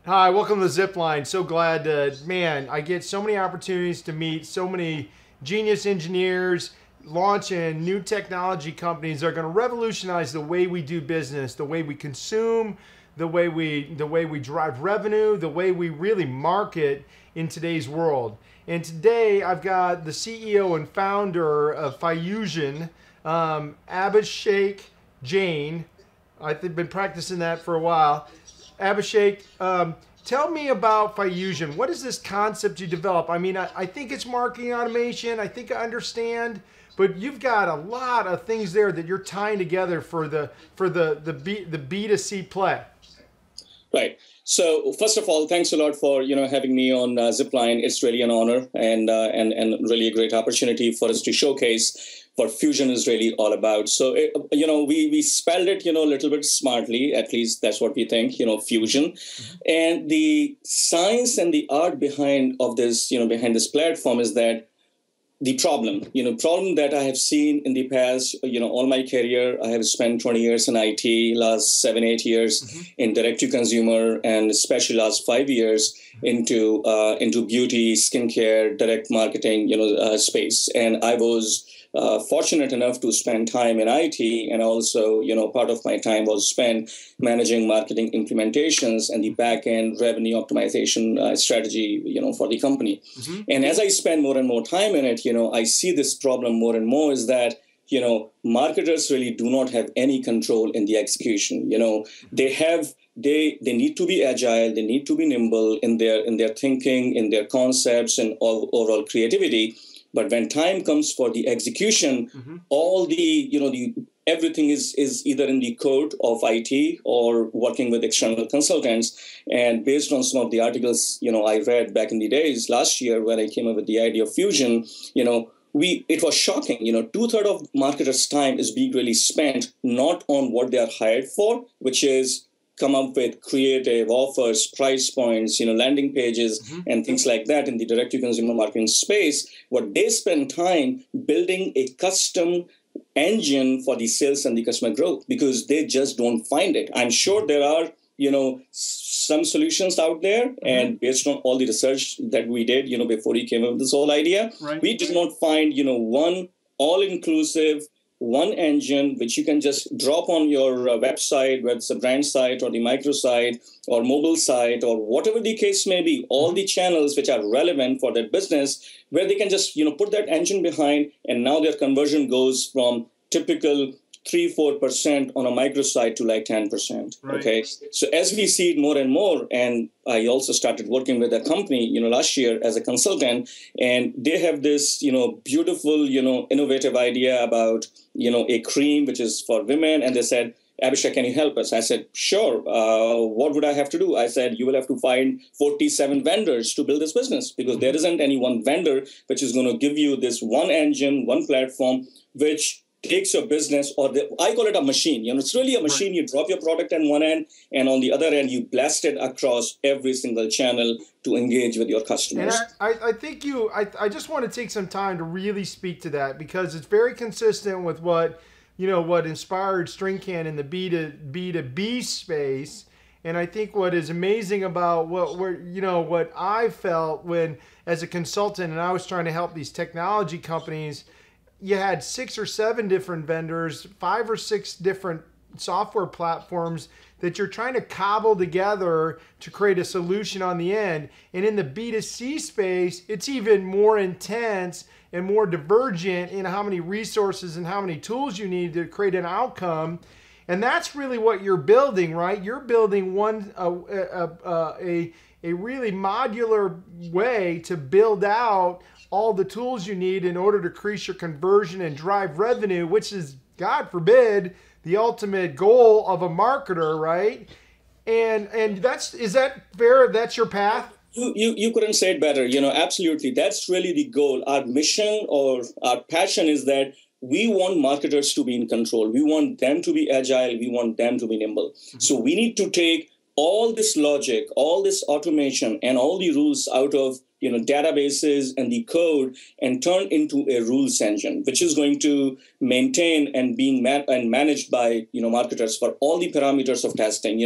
Hi, welcome to the Zip Line. So glad man, I get so many opportunities to meet so many genius engineers launching new technology companies that are going to revolutionize the way we do business, the way we consume, the way we drive revenue, the way we really market in today's world. And today I've got the CEO and founder of Fyoosion, Abhishek Jain. I've been practicing that for a while. Abhishek, tell me about Fyoosion. What is this concept you develop? I mean, I think it's marketing automation. I think I understand, but you've got a lot of things there that you're tying together for the B2C play. Right. So first of all, thanks a lot for having me on Zipline. It's really an honor and really a great opportunity for us to showcase what Fyoosion is really all about. So we spelled it a little bit smartly. At least that's what we think. Fyoosion, and the science and the art behind this platform is that the problem that I have seen in the past, all my career, I have spent 20 years in IT, last 7, 8 years in direct to consumer, and especially last 5 years into beauty, skincare, direct marketing, space. And I was fortunate enough to spend time in IT, and also, part of my time was spent managing marketing implementations and the back end revenue optimization strategy, for the company. And as I spend more and more time in it, I see this problem more and more is that, marketers really do not have any control in the execution. They need to be agile, they need to be nimble in their thinking, in their concepts, and overall creativity. But when time comes for the execution, all the everything is either in the code of IT or working with external consultants. And based on some of the articles, I read back in the days last year when I came up with the idea of Fyoosion, it was shocking. 2/3 of marketers' time is being really spent not on what they are hired for, which is come up with creative offers, price points, landing pages, and things like that in the direct-to-consumer marketing space. What they spend time building a custom engine for the sales and the customer growth because they just don't find it. I'm sure there are, some solutions out there, and based on all the research that we did, before we came up with this whole idea, we did not find, one all-inclusive one engine which you can just drop on your website, whether it's a brand site or the microsite or mobile site or whatever the case may be, all the channels which are relevant for that business, where they can just put that engine behind, and now their conversion goes from typical 3-4% on a microsite to like 10%. Okay. So as we see it more and more, and I also started working with a company, last year as a consultant, and they have this, beautiful, innovative idea about, a cream which is for women. And they said, Abhishek, can you help us? I said, sure. What would I have to do? I said, you will have to find 47 vendors to build this business because there isn't any one vendor which is going to give you this one engine, one platform, which takes your business, I call it a machine. It's really a machine. You drop your product on one end, and on the other end, you blast it across every single channel to engage with your customers. And I think I just want to take some time to really speak to that because it's very consistent with what inspired StringCan in the B2B space. And I think what is amazing about what I felt when, as a consultant, and I was trying to help these technology companies, you had 6 or 7 different vendors, 5 or 6 different software platforms that you're trying to cobble together to create a solution on the end. And in the B2C space, it's even more intense and more divergent in how many resources and how many tools you need to create an outcome. And that's really what you're building, right? You're building a really modular way to build out all the tools you need in order to increase your conversion and drive revenue, which is, God forbid, the ultimate goal of a marketer, right? And is that fair? That's your path? You couldn't say it better. Absolutely. That's really the goal. Our mission or our passion is that we want marketers to be in control. We want them to be agile. We want them to be nimble. So we need to take all this logic, all this automation, and all the rules out of databases and the code and turn into a rules engine, which is going to maintain and being managed by marketers for all the parameters of testing.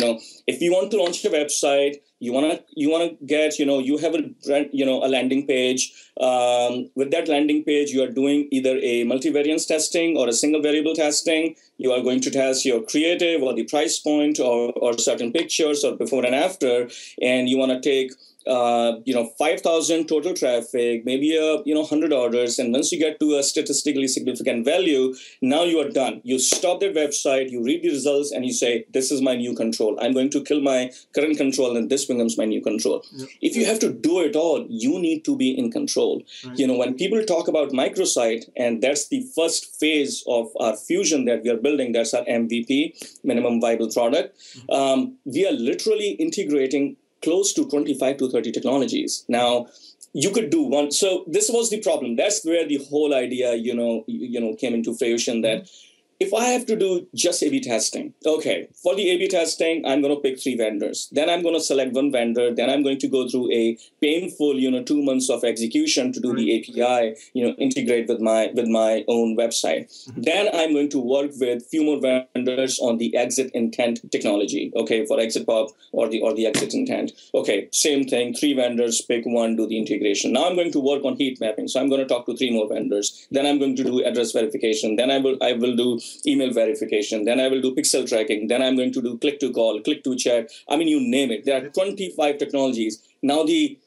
If you want to launch a website, You wanna get, you have a landing page. With that landing page, you are doing either a multivariance testing or a single variable testing. You are going to test your creative or the price point or certain pictures or before and after, and you want to take 5,000 total traffic, maybe 100 orders, and once you get to a statistically significant value, now you are done. You stop that website, you read the results, and you say, this is my new control. I'm going to kill my current control, and this becomes my new control. Yep. If you have to do it all, you need to be in control. Right. When people talk about Microsite, and that's the first phase of our Fyoosion that we are building, that's our MVP, minimum viable product, we are literally integrating close to 25 to 30 technologies. Now, you could do one. So this was the problem. That's where the whole idea, came into fruition, that if I have to do just A/B testing, okay, for the A/B testing, I'm going to pick 3 vendors. Then I'm going to select one vendor. Then I'm going to go through a painful, 2 months of execution to do the API, integrate with my own website. Then I'm going to work with few more vendors on the exit intent technology, okay, for exit pub or the exit intent. Okay, same thing, 3 vendors, pick one, do the integration. Now I'm going to work on heat mapping. So I'm going to talk to 3 more vendors. Then I'm going to do address verification. Then I will do email verification, then I will do pixel tracking, then I'm going to do click to call, click to chat. I mean, you name it. There are 25 technologies. Now the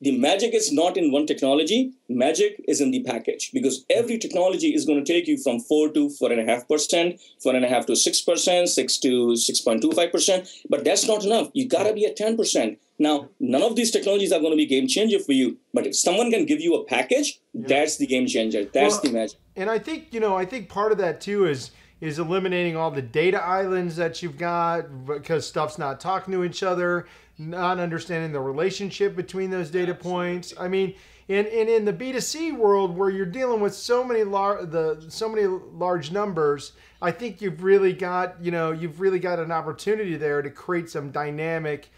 magic is not in one technology. Magic is in the package, because every technology is going to take you from 4 to 4.5%, 4.5 to 6%, 6 to 6.25%. But that's not enough. You got to be at 10%. Now, none of these technologies are going to be game changer for you. But if someone can give you a package, that's the game changer. That's the magic. And I think part of that too is eliminating all the data islands that you've got, because stuff's not talking to each other, not understanding the relationship between those data points. I mean, and in the B2C world, where you're dealing with so many large numbers, I think you've really got an opportunity there to create some dynamic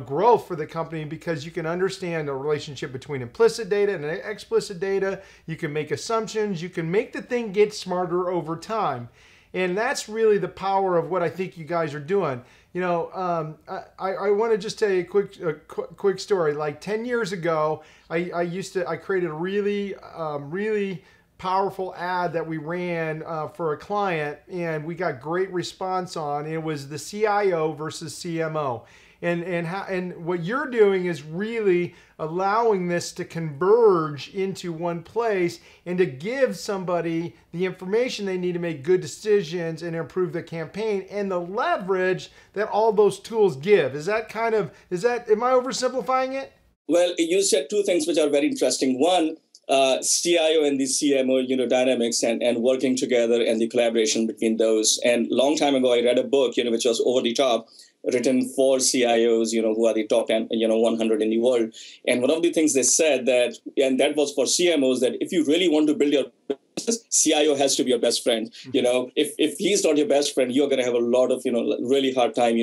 growth for the company, because you can understand the relationship between implicit data and explicit data. You can make assumptions. You can make the thing get smarter over time. And that's really the power of what I think you guys are doing. I want to just tell you a quick story. Like 10 years ago, I created a really powerful ad that we ran for a client, and we got great response on. It was the CIO versus CMO. And what you're doing is really allowing this to converge into one place and to give somebody the information they need to make good decisions and improve the campaign, and the leverage that all those tools give. Am I oversimplifying it? Well, you said 2 things which are very interesting. One, CIO and the CMO, dynamics and working together and the collaboration between those. And long time ago, I read a book, which was over the top, written for CIOs, who are the top 100 in the world. And one of the things they said that was for CMOs, that if you really want to build your business, CIO has to be your best friend. If he's not your best friend, you're going to have a lot of, really hard time,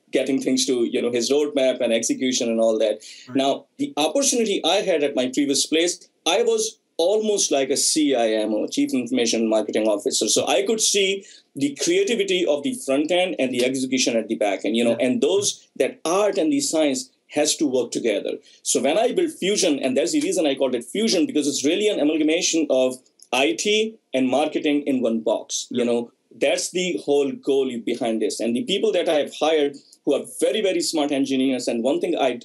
getting things to, his roadmap and execution and all that. Right. Now, the opportunity I had at my previous place, I was almost like a CIMO, Chief Information Marketing Officer. So I could see the creativity of the front end and the execution at the back end, and that art and the science has to work together. So when I built Fyoosion, and that's the reason I called it Fyoosion, because it's really an amalgamation of IT and marketing in one box. That's the whole goal behind this. And the people that I have hired, who are very, very smart engineers, and one thing I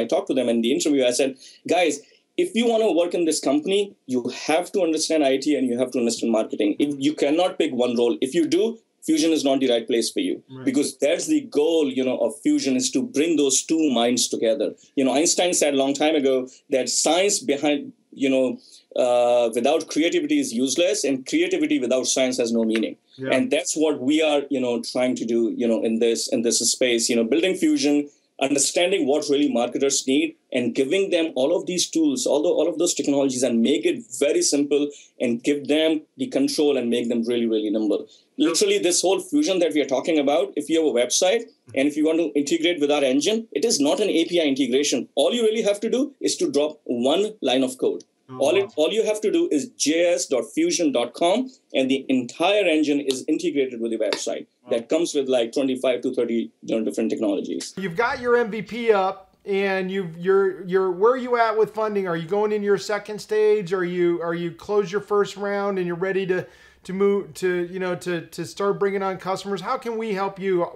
talked to them in the interview, I said, guys, if you want to work in this company, you have to understand IT and you have to understand marketing. If you cannot pick one role. If you do, Fyoosion is not the right place for you. Right. Because that's the goal, of Fyoosion, is to bring those 2 minds together. Einstein said a long time ago that science behind, without creativity is useless, and creativity without science has no meaning. Yeah. And that's what we are, trying to do, in this space, building Fyoosion, understanding what really marketers need, and giving them all of these tools, all of those technologies, and make it very simple and give them the control and make them really, really nimble. Literally, this whole Fyoosion that we are talking about, if you have a website and if you want to integrate with our engine, it is not an API integration. All you really have to do is to drop one line of code. All you have to do is js.fyoosion.com, and the entire engine is integrated with the website. that comes with like 25 to 30 different technologies. You've got your MVP up, and you're where are you at with funding? Are you going into your second stage? Are you close your first round and you're ready to move to start bringing on customers? How can we help you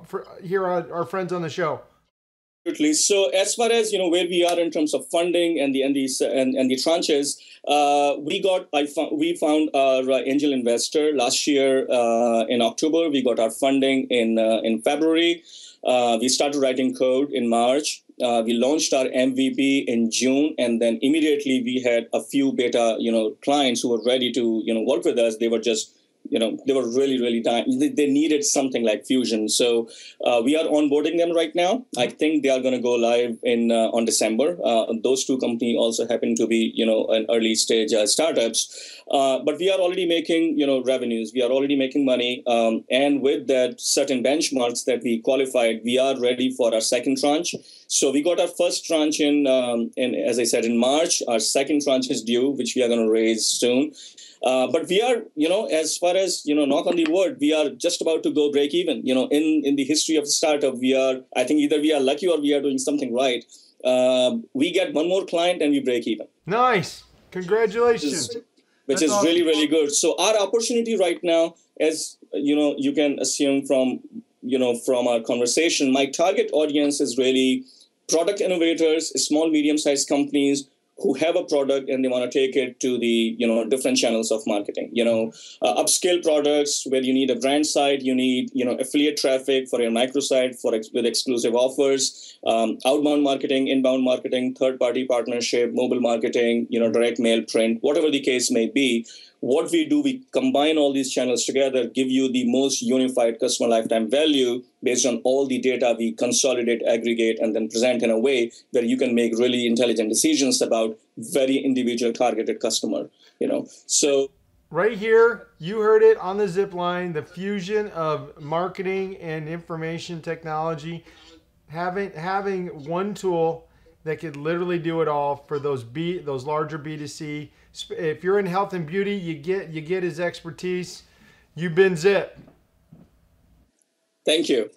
here, our friends on the show? Absolutely. So as far as where we are in terms of funding and the tranches, we found our angel investor last year in October. We got our funding in February. We started writing code in March. We launched our MVP in June, and then immediately we had a few beta clients who were ready to work with us. They were just they were really dying. They needed something like Fyoosion. So we are onboarding them right now. I think they are going to go live on December. Those two companies also happen to be, an early stage startups. But we are already making, revenues. We are already making money. And with that certain benchmarks that we qualified, we are ready for our second tranche. So we got our first tranche in as I said, in March. Our second tranche is due, which we are going to raise soon. But we are, as far as, knock on the wood, we are just about to go break even. In the history of the startup, I think either we are lucky or we are doing something right. We get one more client and we break even. Nice. Congratulations. Which is awesome. Really good. So our opportunity right now, as you can assume from our conversation, my target audience is really product innovators, small, medium-sized companies who have a product and they want to take it to the different channels of marketing. Upscale products where you need a brand site, you need affiliate traffic for your microsite with exclusive offers, outbound marketing, inbound marketing, third-party partnership, mobile marketing, direct mail, print, whatever the case may be. What we do, we combine all these channels together, give you the most unified customer lifetime value based on all the data we consolidate, aggregate, and then present in a way where you can make really intelligent decisions about very individual targeted customer, So right here, you heard it on the zip line, the fusion of marketing and information technology, having one tool that could literally do it all for those larger B2C. If you're in health and beauty, you get his expertise. You've been Zip. Thank you.